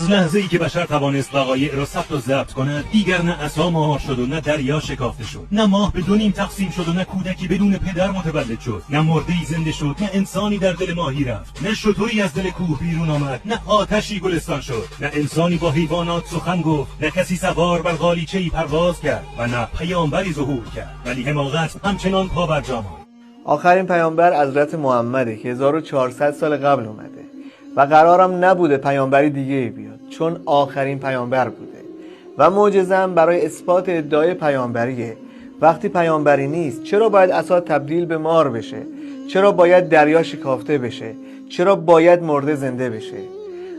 از لحظه ای که بشر توانست وقایع را ثبت و ضبط کند، دیگر نه عصا مهار شد و نه دریا شکافته شد، نه ماه به دو نیم تقسیم شد و نه کودکی بدون پدر متولد شد، نه مرده‌ای زنده شد، نه انسانی در دل ماهی رفت، نه شتری از دل کوه بیرون آمد، نه آتشی گلستان شد، نه انسانی با حیوانات سخن گفت، نه کسی سوار بر قالیچه‌ای پرواز کرد و نه پیامبری ظهور کرد، ولی حماقت همچنان پابرجا ماند. آخرین پیامبر حضرت محمده که 1400 سال قبل اومده و قرارم نبوده پیامبری دیگه بیاد، چون آخرین پیامبر بوده و معجزه‌ام برای اثبات ادعای پیامبریه. وقتی پیامبری نیست چرا باید عصا تبدیل به مار بشه؟ چرا باید دریا شکافته بشه؟ چرا باید مرده زنده بشه؟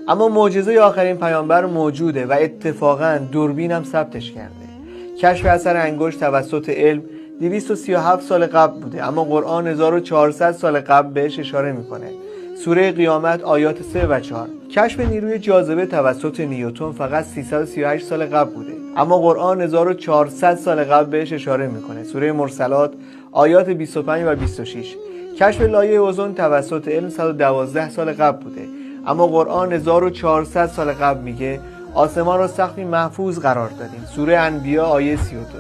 اما معجزه آخرین پیامبر موجوده و اتفاقا دوربین هم ثبتش کرده. کشف اثر انگشت توسط علم 237 سال قبل بوده، اما قرآن 1400 سال قبل بهش اشاره میکنه. سوره قیامت آیات 3 و 4. کشف نیروی جاذبه توسط نیوتن فقط 338 سال قبل بوده، اما قرآن 1400 سال قبل بهش اشاره میکنه. سوره مرسلات آیات 25 و 26. کشف لایه اوزون توسط علم 112 سال قبل بوده، اما قرآن 1400 سال قبل میگه آسمان را سقفی محفوظ قرار دادیم. سوره انبیاء آیه 32.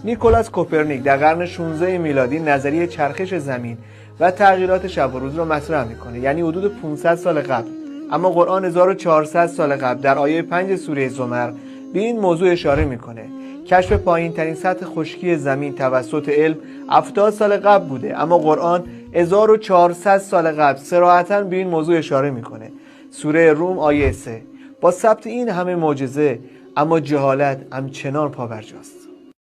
نیکولاس کوپرنیک در قرن 16 میلادی نظریه چرخش زمین و تغییرات شب و روز را مطرح میکنه، یعنی حدود 500 سال قبل، اما قرآن 1400 سال قبل در آیه 5 سوره زمر به این موضوع اشاره میکنه. کشف پایین ترین سطح خشکی زمین توسط علم 70 سال قبل بوده، اما قرآن 1400 سال قبل صراحتاً به این موضوع اشاره میکنه. سوره روم آیه 3. با ثبت این همه معجزه اما جهالت همچنان پابرجاست.